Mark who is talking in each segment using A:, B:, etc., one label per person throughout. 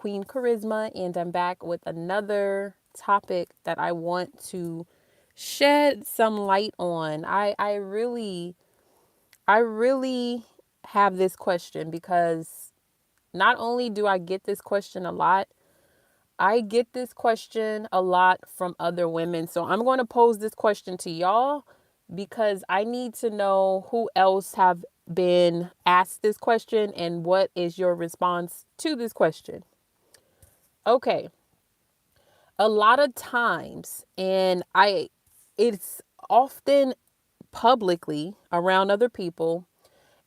A: Queen Karizma, and I'm back with another topic that I want to shed some light on. I really have this question because not only do I get this question a lot, I get this question a lot from other women. So I'm going to pose this question to y'all because I need to know who else have been asked this question and what is your response to this question. Okay. A lot of times, and it's often publicly around other people,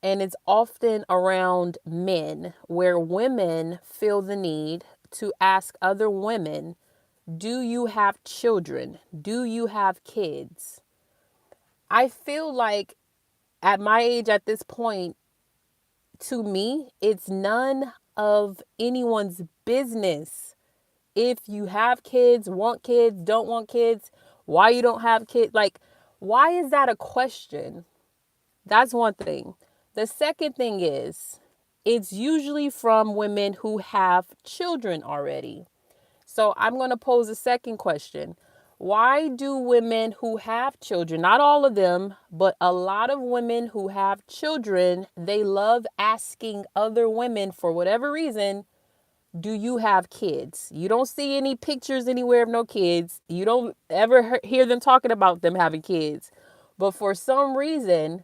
A: and it's often around men where women feel the need to ask other women, do you have children? Do you have kids? I feel like at my age at this point, to me, it's none of anyone's business. If you have kids, want kids, don't want kids, why you don't have kids, like, why is that a question? That's one thing. The second thing is, it's usually from women who have children already. So I'm going to pose a second question. Why do women who have children, not all of them, but a lot of women who have children, they love asking other women for whatever reason, do you have kids? You don't see any pictures anywhere of no kids. You don't ever hear them talking about them having kids. But for some reason,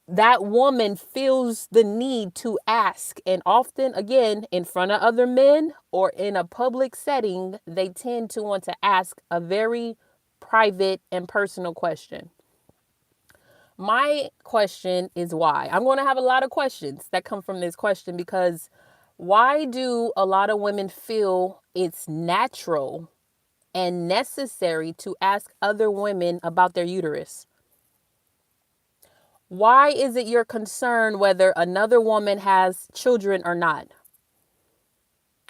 A: that woman feels the need to ask. And often, again, in front of other men or in a public setting, they tend to want to ask a very private and personal question. My question is why. I'm going to have a lot of questions that come from this question because why do a lot of women feel it's natural and necessary to ask other women about their uterus? Why is it your concern whether another woman has children or not?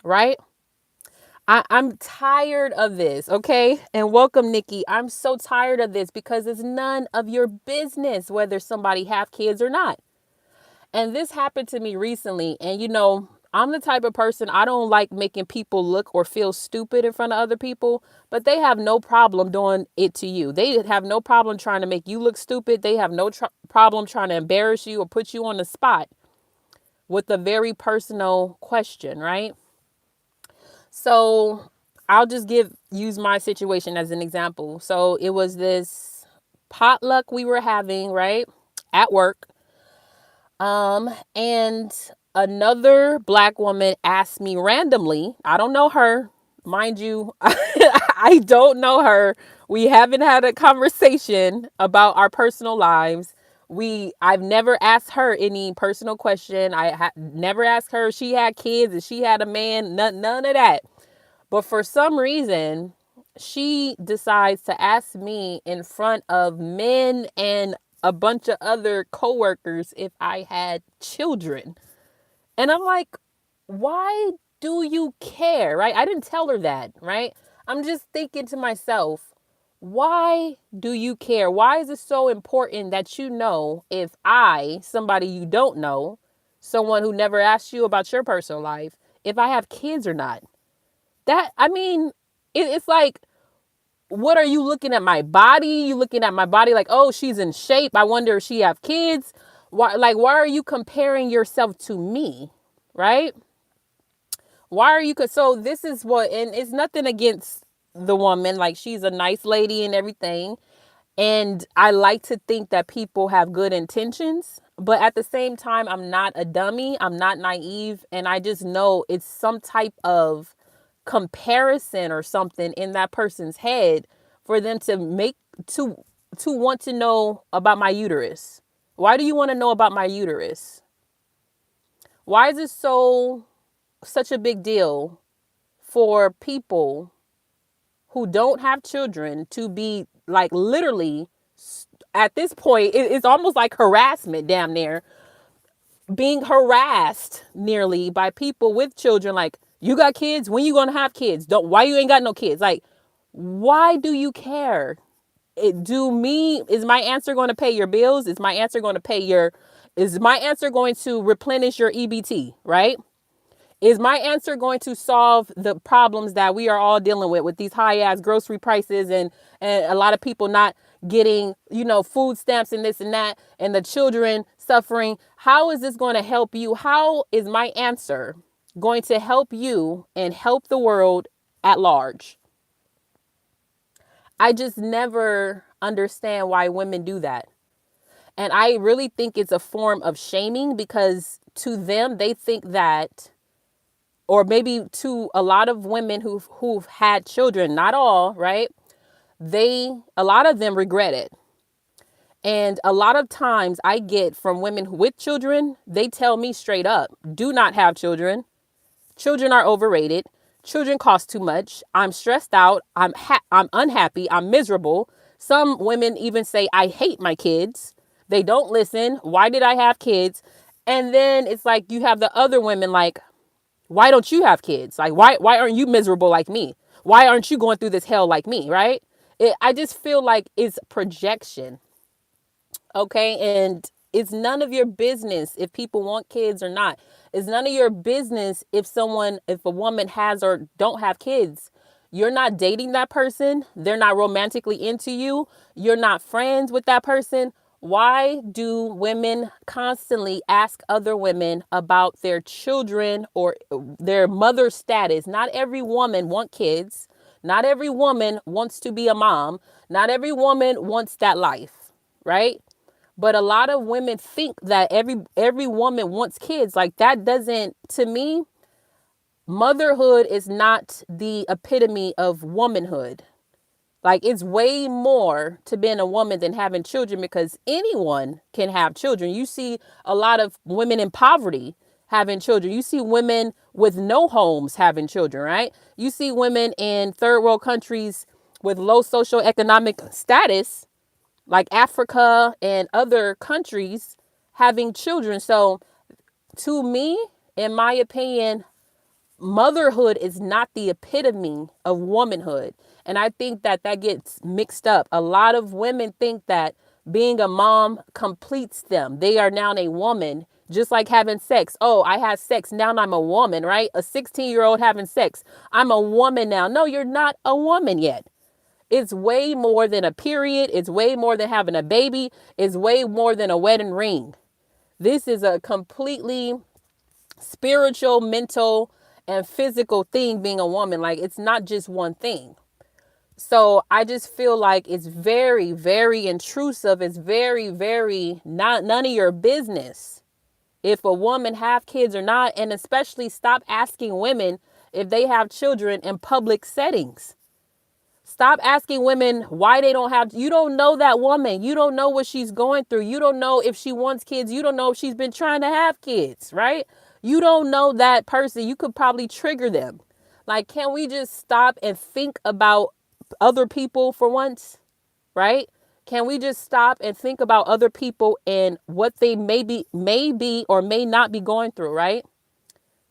A: Right? I'm tired of this, okay? And welcome, Nikki. I'm so tired of this because it's none of your business whether somebody have kids or not. And this happened to me recently. And I'm the type of person, I don't like making people look or feel stupid in front of other people, but they have no problem doing it to you. They have no problem trying to make you look stupid. They have no problem trying to embarrass you or put you on the spot with a very personal question, right? So I'll just use my situation as an example. So it was this potluck we were having, right? At work. And another black woman asked me randomly, I don't know her, mind you, I don't know her. We haven't had a conversation about our personal lives. I've never asked her any personal question. Never asked her if she had kids, if she had a man, none of that. But for some reason, she decides to ask me in front of men and a bunch of other coworkers if I had children. And I'm like, why do you care? Right? I didn't tell her that, right? I'm just thinking to myself, why do you care? Why is it so important that you know if somebody you don't know, someone who never asked you about your personal life, if I have kids or not? I mean, it's like, what are you looking at my body? You looking at my body like, oh, she's in shape. I wonder if she have kids. Why are you comparing yourself to me? Right? Why are you? So this is and it's nothing against the woman. Like, she's a nice lady and everything. And I like to think that people have good intentions. But at the same time, I'm not a dummy. I'm not naive. And I just know it's some type of comparison or something in that person's head for them to to want to know about my uterus. Why do you want to know about my uterus? Why is it such a big deal for people who don't have children to be like literally at this point, it's almost like harassment, damn near being harassed nearly by people with children? Like, you got kids, when you gonna have kids? Don't Why you ain't got no kids? Like, why do you care? Is my answer going to pay your bills? Is my answer going to replenish your EBT, right? Is my answer going to solve the problems that we are all dealing with these high ass grocery prices and a lot of people not getting, food stamps and this and that, and the children suffering? How is this going to help you? How is my answer going to help you and help the world at large? I just never understand why women do that. And I really think it's a form of shaming, because to them, they think that, or maybe to a lot of women who've had children, not all, right? A lot of them regret it. And a lot of times I get from women with children, they tell me straight up, do not have children. Children are overrated. Children cost too much. I'm stressed out. I'm unhappy. I'm miserable. Some women even say, I hate my kids. They don't listen. Why did I have kids? And then it's like you have the other women like, why don't you have kids? Like, why aren't you miserable like me? Why aren't you going through this hell like me, right? I just feel like it's projection. Okay. And it's none of your business if people want kids or not. It's none of your business if a woman has or don't have kids. You're not dating that person. They're not romantically into you. You're not friends with that person. Why do women constantly ask other women about their children or their mother status? Not every woman wants kids. Not every woman wants to be a mom. Not every woman wants that life, right? But a lot of women think that every woman wants kids. Like, that doesn't, to me, motherhood is not the epitome of womanhood. Like, it's way more to being a woman than having children, because anyone can have children. You see a lot of women in poverty having children. You see women with no homes having children, right? You see women in third world countries with low social economic status, like Africa and other countries, having children. So to me, in my opinion, motherhood is not the epitome of womanhood. And I think that gets mixed up. A lot of women think that being a mom completes them. They are now a woman, just like having sex. Oh, I had sex. Now I'm a woman, right? A 16-year-old having sex. I'm a woman now. No, you're not a woman yet. It's way more than a period. It's way more than having a baby. It's way more than a wedding ring. This is a completely spiritual, mental, and physical thing, being a woman. Like, it's not just one thing. So I just feel like it's very, very intrusive. It's very, very not none of your business if a woman have kids or not. And especially stop asking women if they have children in public settings. Stop asking women why they don't have. You don't know that woman. You don't know what she's going through. You don't know if she wants kids. You don't know if she's been trying to have kids, right? You don't know that person. You could probably trigger them. Like, can we just stop and think about other people for once, right? Can we just stop and think about other people and what they may be or may not be going through, right?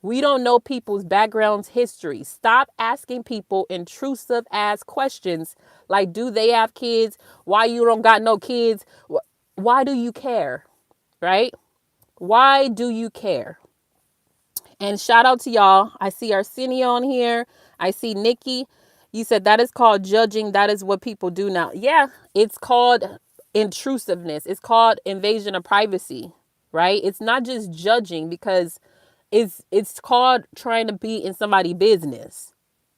A: We don't know people's backgrounds, history. Stop asking people intrusive ass questions like, do they have kids? Why you don't got no kids? Why do you care? Right? Why do you care? And shout out to y'all. I see Arsenio on here. I see Nikki. You said that is called judging. That is what people do now. Yeah, it's called intrusiveness. It's called invasion of privacy, right? It's not just judging, because it's called trying to be in somebody's business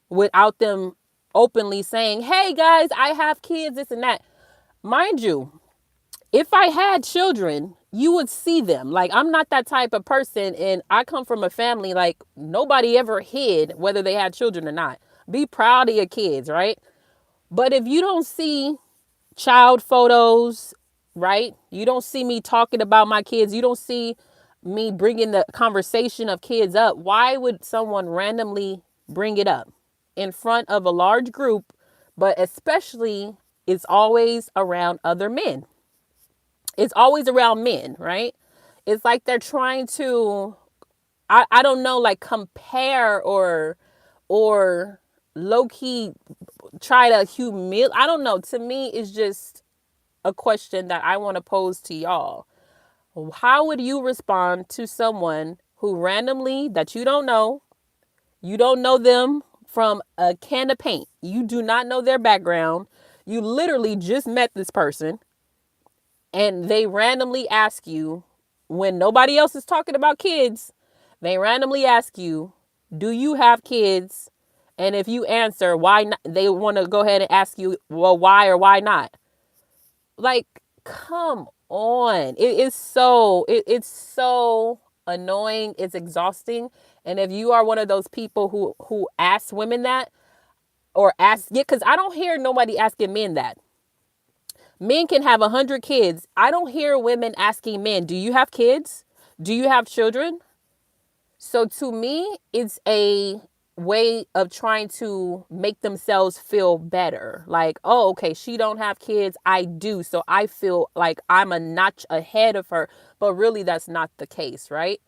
A: without them openly saying, hey guys, I have kids, this and that. Mind you, if I had children, you would see them. Like, I'm not that type of person. And I come from a family, like, nobody ever hid whether they had children or not. Be proud of your kids, right? But if you don't see child photos, right? You don't see me talking about my kids. You don't see me bringing the conversation of kids up. Why would someone randomly bring it up in front of a large group? But especially, it's always around other men. It's always around men, right? It's like they're trying to, I don't know, like compare or low key try to humiliate. I don't know. To me, it's just a question that I want to pose to y'all. How would you respond to someone who randomly, that you don't know them from a can of paint. You do not know their background. You literally just met this person and they randomly ask you, when nobody else is talking about kids, they randomly ask you, do you have kids? And if you answer why not, they want to go ahead and ask you, well, why or why not? Like, come on. It's so annoying. It's exhausting. And if you are one of those people who ask women that, or ask, yeah, because I don't hear nobody asking men that. Men can have 100 kids. I don't hear women asking men, do you have kids? Do you have children? So to me, it's a way of trying to make themselves feel better. Like, oh, okay, she don't have kids. I do. So I feel like I'm a notch ahead of her. But really, that's not the case, right?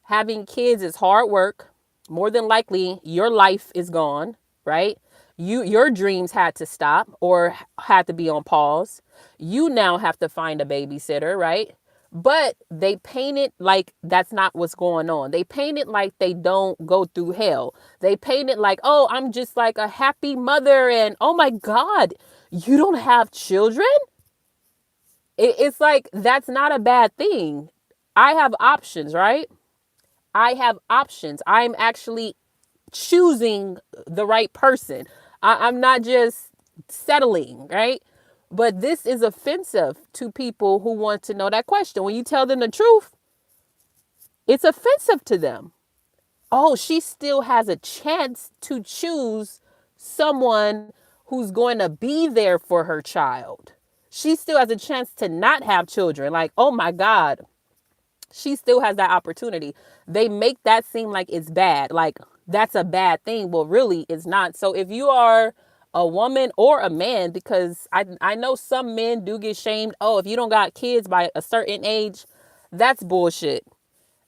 A: Having kids is hard work. More than likely, your life is gone, right? Your dreams had to stop or had to be on pause. You now have to find a babysitter, right? But they paint it like that's not what's going on. They paint it like they don't go through hell. They paint it like, oh, I'm just like a happy mother and oh my God, you don't have children? It's like that's not a bad thing. I have options, right? I have options. I'm actually choosing the right person. I'm not just settling, right? But this is offensive to people who want to know that question. When you tell them the truth, it's offensive to them. Oh, she still has a chance to choose someone who's going to be there for her child. She still has a chance to not have children. Like, oh my God, she still has that opportunity. They make that seem like it's bad. Like that's a bad thing. Well, really, it's not. So if you are a woman or a man, because I know some men do get shamed. Oh, if you don't got kids by a certain age, that's bullshit.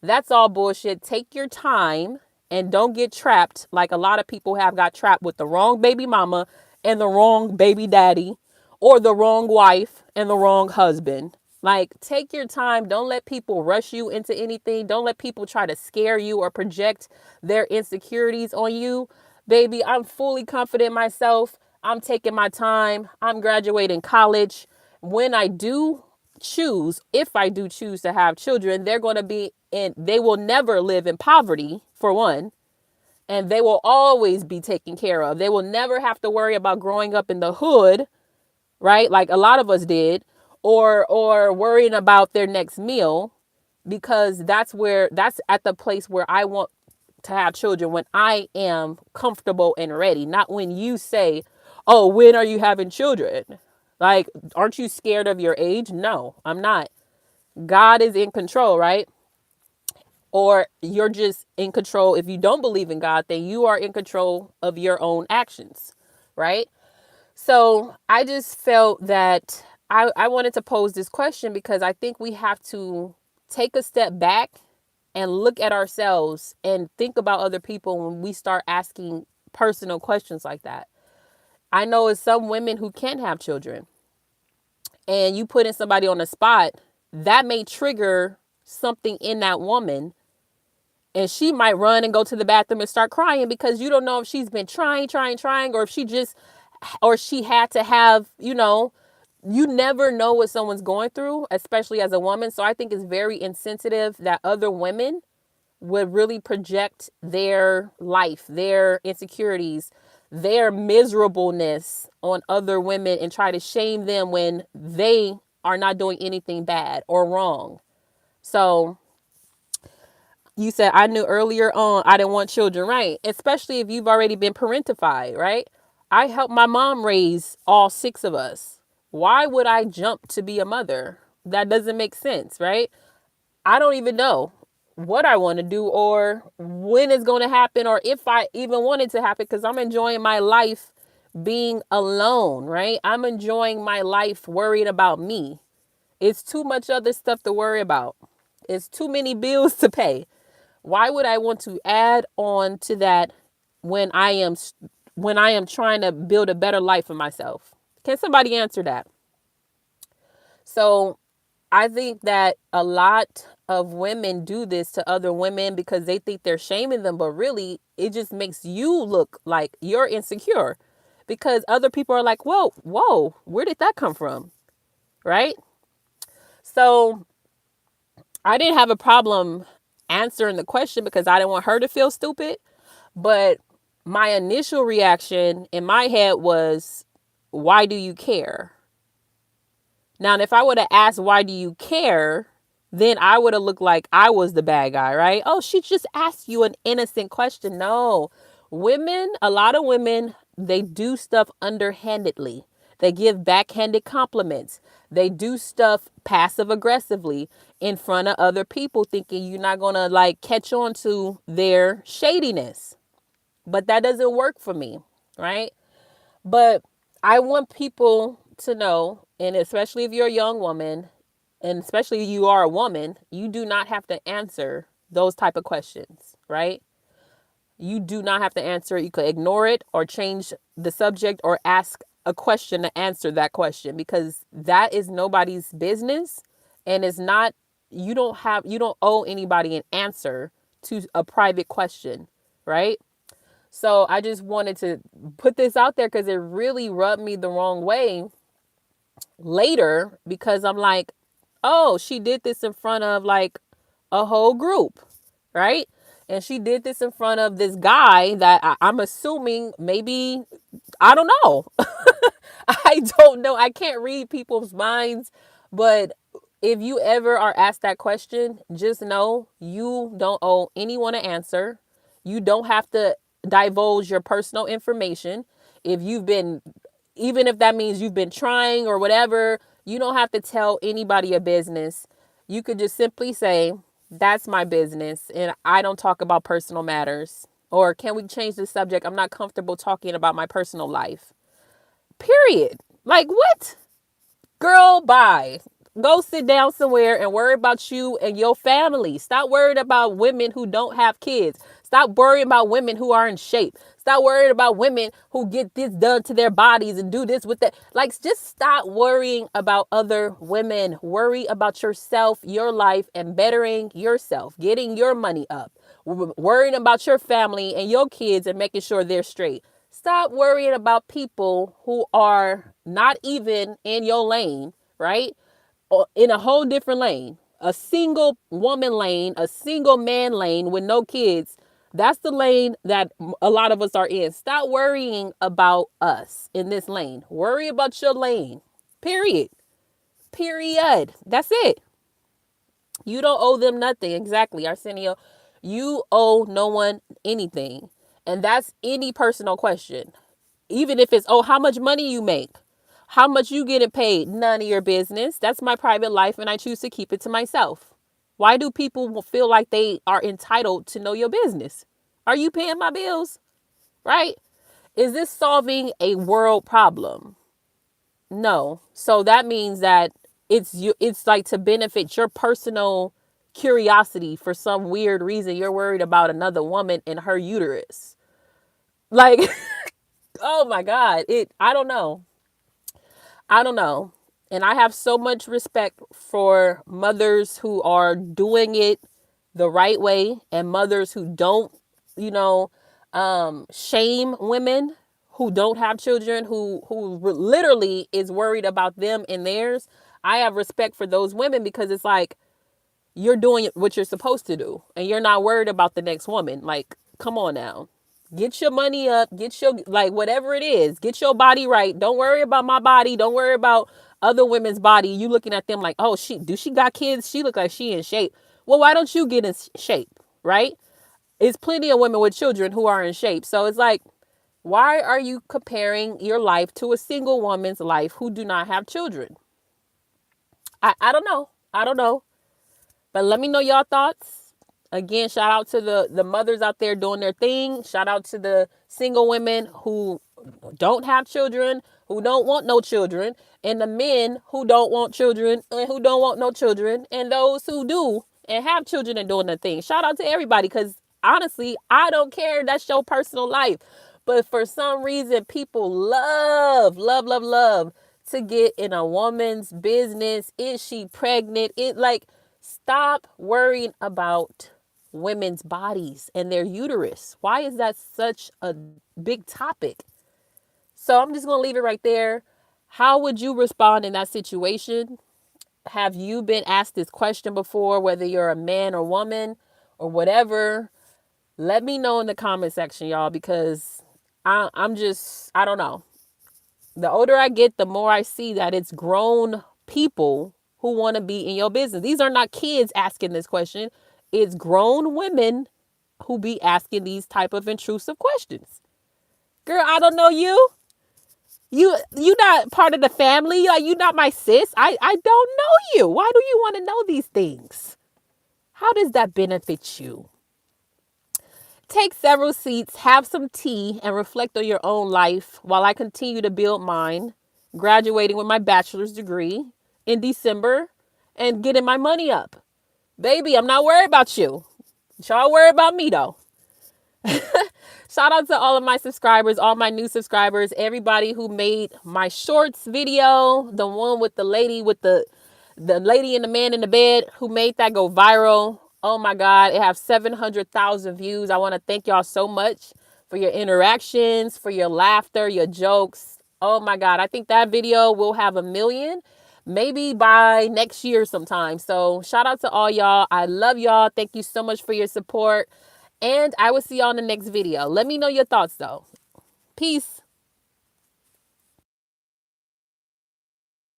A: That's all bullshit. Take your time and don't get trapped like a lot of people have got trapped with the wrong baby mama and the wrong baby daddy or the wrong wife and the wrong husband. Like, take your time. Don't let people rush you into anything. Don't let people try to scare you or project their insecurities on you. Baby, I'm fully confident in myself. I'm taking my time. I'm graduating college. When I do choose, if I do choose to have children, they're going to be in, they will never live in poverty, for one, and they will always be taken care of. They will never have to worry about growing up in the hood, right? Like a lot of us did, or worrying about their next meal, because that's at the place where I want to have children, when I am comfortable and ready, not when you say, "Oh, when are you having children?" Like, aren't you scared of your age? No, I'm not. God is in control, right? Or you're just in control. If you don't believe in God, then you are in control of your own actions, right? So I just felt that I wanted to pose this question because I think we have to take a step back and look at ourselves and think about other people when we start asking personal questions like that. I know it's some women who can't have children, and you putting somebody on the spot, that may trigger something in that woman, and she might run and go to the bathroom and start crying because you don't know if she's been trying, or if she just, or she had to have, you never know what someone's going through, especially as a woman. So I think it's very insensitive that other women would really project their life, their insecurities, their miserableness on other women and try to shame them when they are not doing anything bad or wrong. So you said, I knew earlier on I didn't want children, right? Especially if you've already been parentified, right? I helped my mom raise all 6 of us. Why would I jump to be a mother? That doesn't make sense, right? I don't even know what I want to do or when it's going to happen or if I even want it to happen, because I'm enjoying my life being alone, right? I'm enjoying my life worrying about me. It's too much other stuff to worry about. It's too many bills to pay. Why would I want to add on to that when I am trying to build a better life for myself? Can somebody answer that? So I think that a lot of women do this to other women because they think they're shaming them, but really it just makes you look like you're insecure because other people are like, whoa, where did that come from? Right? So I didn't have a problem answering the question because I didn't want her to feel stupid. But my initial reaction in my head was, why do you care? Now, if I would have asked, why do you care? Then I would have looked like I was the bad guy, right? Oh, she just asked you an innocent question. No, women, a lot of women, they do stuff underhandedly. They give backhanded compliments. They do stuff passive aggressively in front of other people, thinking you're not going to like catch on to their shadiness. But that doesn't work for me, right? But I want people to know, and especially if you're a young woman, and especially if you are a woman, you do not have to answer those type of questions, right? You do not have to answer it. You could ignore it or change the subject or ask a question to answer that question because that is nobody's business and it's not you don't owe anybody an answer to a private question, right? So I just wanted to put this out there because it really rubbed me the wrong way later because I'm like, oh, she did this in front of like a whole group, right? And she did this in front of this guy that I'm assuming maybe, I don't know. I don't know. I can't read people's minds. But if you ever are asked that question, just know you don't owe anyone an answer. You don't have to divulge your personal information. If you've been, even if that means you've been trying or whatever, you don't have to tell anybody your business. You could just simply say, that's my business and I don't talk about personal matters. Or can we change the subject? I'm not comfortable talking about my personal life. Period. Like what? Girl, bye. Go sit down somewhere and worry about you and your family. Stop worrying about women who don't have kids. Stop worrying about women who are in shape. Stop worrying about women who get this done to their bodies and do this with that. Like, just stop worrying about other women. Worry about yourself, your life, and bettering yourself, getting your money up, worrying about your family and your kids and making sure they're straight. Stop worrying about people who are not even in your lane, right? Or in a whole different lane, a single woman lane, a single man lane with no kids. That's the lane that a lot of us are in. Stop worrying about us in this lane. Worry about your lane. Period. Period. That's it. You don't owe them nothing. Exactly, Arsenio. You owe no one anything. And that's any personal question. Even if it's, oh, how much money you make? How much you getting paid? None of your business. That's my private life and I choose to keep it to myself. Why do people feel like they are entitled to know your business? Are you paying my bills? Right? Is this solving a world problem? No. So that means that it's like to benefit your personal curiosity for some weird reason you're worried about another woman and her uterus. Like oh my god, I don't know. I don't know. And I have so much respect for mothers who are doing it the right way and mothers who don't, you know, shame women who don't have children, who literally is worried about them and theirs. I have respect for those women because it's like you're doing what you're supposed to do and you're not worried about the next woman. Like, come on now. Get your money up, get your, like, whatever it is, get your body right. Don't worry about my body. Don't worry about other women's body. You looking at them like, oh, she got kids? She look like she in shape. Well, why don't you get in shape, right? It's plenty of women with children who are in shape. So it's like, why are you comparing your life to a single woman's life who do not have children? I don't know. I don't know. But let me know y'all thoughts. Again, shout out to the mothers out there doing their thing. Shout out to the single women who don't have children, who don't want no children, and the men who don't want children and who don't want no children, and those who do and have children and doing their thing. Shout out to everybody because honestly, I don't care. That's your personal life. But for some reason, people love to get in a woman's business. Is she pregnant? It like Stop worrying about women's bodies and their uterus. Why is that such a big topic? So I'm just going to leave it right there. How would you respond in that situation? Have you been asked this question before, whether you're a man or woman or whatever? Let me know in the comment section, y'all, because I don't know. The older I get, the more I see that it's grown people who want to be in your business. These are not kids asking this question. It's grown women who be asking these type of intrusive questions. Girl, I don't know you. You not part of the family. Like, you not my sis. I don't know you. Why do you want to know these things? How does that benefit you? Take several seats, have some tea, and reflect on your own life while I continue to build mine, graduating with my bachelor's degree in December and getting my money up. Baby, I'm not worried about you. Y'all worry about me though. Shout out to all of my subscribers, all my new subscribers, everybody who made my shorts video, the one with the lady and the man in the bed who made that go viral. Oh my God, it has 700,000 views. I want to thank y'all so much for your interactions, for your laughter, your jokes. Oh my God, I think that video will have 1 million maybe by next year sometime. So shout out to all y'all. I love y'all. Thank you so much for your support. And I will see y'all in the next video. Let me know your thoughts though. Peace.